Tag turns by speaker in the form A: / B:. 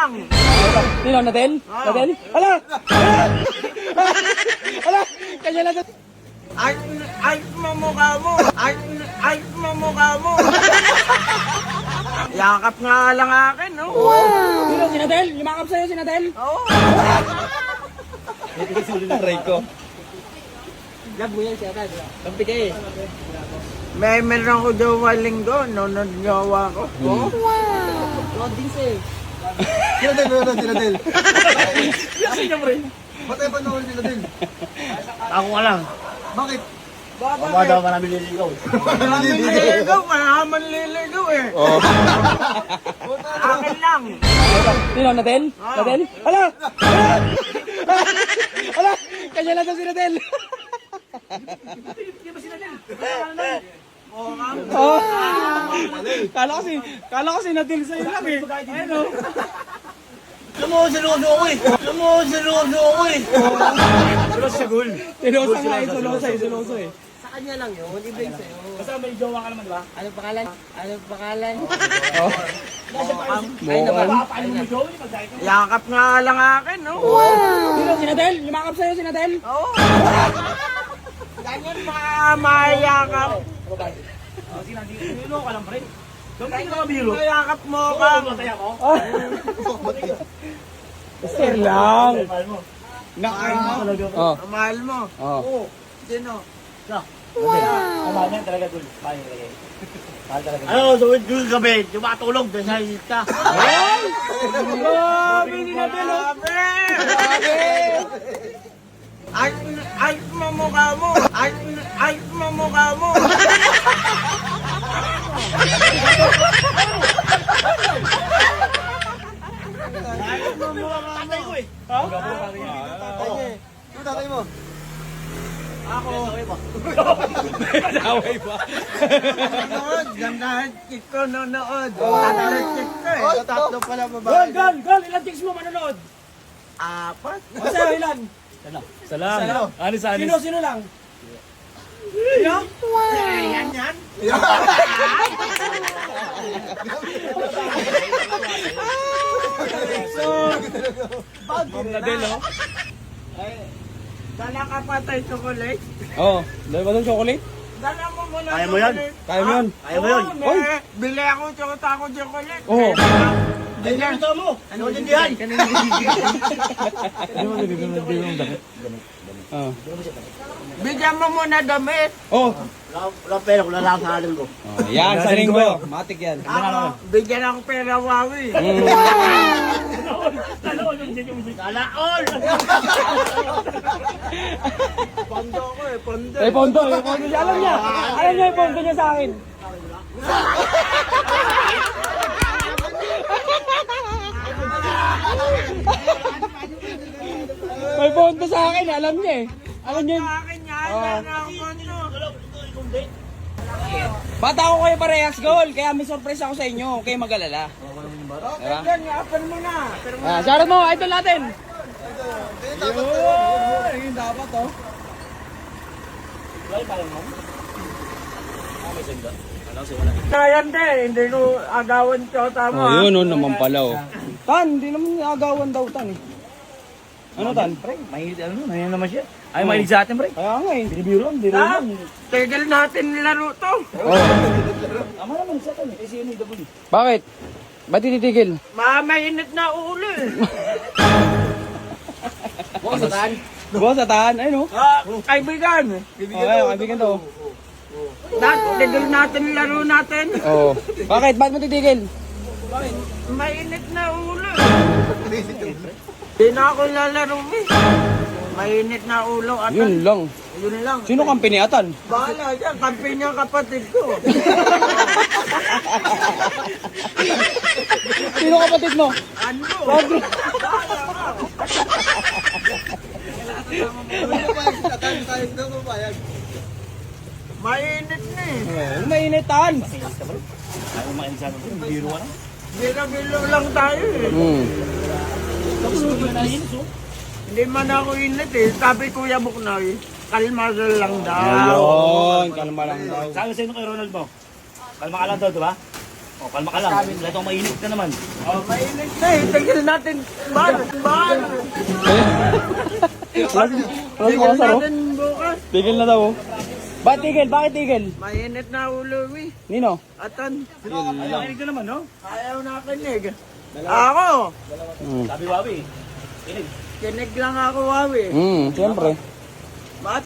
A: lang.
B: Sino? Nadel? Nadel? Hala! Hala! Kanya na doon.
A: Ay, mamukha mo. Ay, mamukha mo. Yakap nga lang akin, no?
B: Sino? Si Nadel? Yumakap sa'yo si Nadel?
A: Oo.
B: Aray ko. Vlog mo yan si Atad. Kampi ka eh.
A: May meron ko jowa linggo, nunod jowa ko.
B: Wow! Loading sa'yo.
C: Sinadel.
B: Kasi niya mo rin.
C: Ba't tayo panahon sinadel?
D: Ako ka lang.
C: Bakit?
D: Baba daw marami nililigaw.
A: Manliligaw, mahaman liligaw eh. Akin lang.
B: Sino? Nadel? Nadel? Hala! Hala! Kanya na doon si Nadel. Oh. Kala ko si Nadel sa'yo lang eh. Ayun o.
D: Sumusunod ako eh. Sagul.
B: Silosa nga eh, siloso eh.
E: Sa kanya lang yun, iba yung sa'yo.
B: Basta may jowa ka naman, di ba?
E: Ano pangalan? Ano pangalan?
B: Oh.
E: Ay naman.
B: Paano mo jowa? Pagdahil ka.
A: Yakap nga lang akin, no?
B: Sino? Si Nadel? Yumakap sa'yo si Nadel?
A: Oo. Ganyan mayakap.
B: Sino ka lang, pre? Doon ka mabiro.
A: Mayakap mo ka.
B: Sir lang.
A: Nakain mo.
B: Oh.
A: Mahal mo.
B: Oh.
A: Sino?
B: Mahal niya talaga dul. Mahal talaga. Mahal talaga.
D: Ano, suwit yung gabi. Tumatulog dahil sa isip ka.
B: Grabe ni Nadel oh.
A: Grabe! Ay, mamukha mo. Ay, mamukha mo.
D: Tatay ko eh.
C: Ano tatay mo?
B: Away ba?
A: Nanood. Gandahan chick ko nanood. Tatlo chick ko eh.
C: Tatlo pala babae.
B: Gol! Ilan chicks mo manonood?
A: Apat.
B: O sa'yo, ilan?
D: Isa lang. Anis.
B: Sino lang? Sino?
A: Yan.
B: Nadel oh.
A: Dala ka pa tayo chocolate.
B: Oo. Dahil ba itong chocolate?
A: Dala mo muna
D: Kaya mo yan?
A: chocolate.
B: Kaya mo yun?
D: Kaya mo yun?
A: Oo, bili ako chocolate.
B: Oo.
D: Ganyan. Ito mo. Ano din yan?
B: Oo.
A: Bigyan mo muna damit.
B: Oh.
D: Wala pera, wala lang sa halin ko.
B: Yan, sa linggo. Matik yan.
A: Ako, bigyan ako pera wawi.
D: Kalaol!
A: Pondo ko eh, pondo.
B: Eh, pondo siya. Alam niya yung pondo niya sa akin. May pondo sa akin, alam niya eh. Alam niya.
A: Sa akin yan, yan ang pondo.
B: Bata ko kayo parehas, Gol. Kaya may surprise ako sa inyo. Kayo mag-alala. Diba?
A: Yan, yapan mo na. Pero
B: Shoutout mo, idol natin. Yun, dapat oh.
A: yan din, hindi ko agawan ko tama.
B: Yun naman pala oh. Tan, hindi naman agawan daw tan eh. Ano tan?
D: Pre, may naman siya. Ay, mahilig sa atin, pre.
B: Kaya nga eh.
D: Binibiro lang,
A: Ah, tigil natin laro to.
D: Tama naman sa atin. Eh, sino yung double?
B: Bakit? Ba't tititigil?
A: Mainit na ulo eh.
B: Bukas sa taan. Bukas sa taan, ayun oh.
A: Kaibigan.
B: Okay, kaibigan to.
A: Tigil natin laro natin.
B: Oo. Bakit? Ba't mo titigil?
A: Mainit na ulo eh. Di na ako lalaro eh. Mainit na ulo at
B: Yun lang.
A: yun lang.
B: Sino kampi ni Atan?
A: Bahala dyan, kampi niya kapatid ko.
B: Sino kapatid mo?
A: Ano?
B: Rodri.
A: Mainit na eh.
B: Mainitan.
D: Ay, mahilig sa atin. Biro ka na.
A: Bilo lang tayo eh.
D: Tapos, nainis, oh.
A: Hindi man ako init eh. Sabi Kuya Buknoy, kalma lang daw.
B: Ayun, kalma lang daw.
D: Sabi sa'yo kay Ronald mo. Kalma ka lang daw, di ba? O, kalma ka lang. Wala itong mainit ka naman.
A: Oh, mainit na eh. Tigil natin. Bar.
B: Plus
A: Tigil
B: mga saro.
A: natin bukas.
B: Tigil na daw. Bakit tigil? Bakit tigil?
A: Mainit na ulo eh.
B: Nino?
A: Atan.
D: Ay, mainit ka naman, no?
A: Ayaw na kinig. Ako.
B: Hmm.
D: Sabi Wawi. Kinig.
A: Kinig lang ako, Wawi.
B: Siyempre.
A: Bakit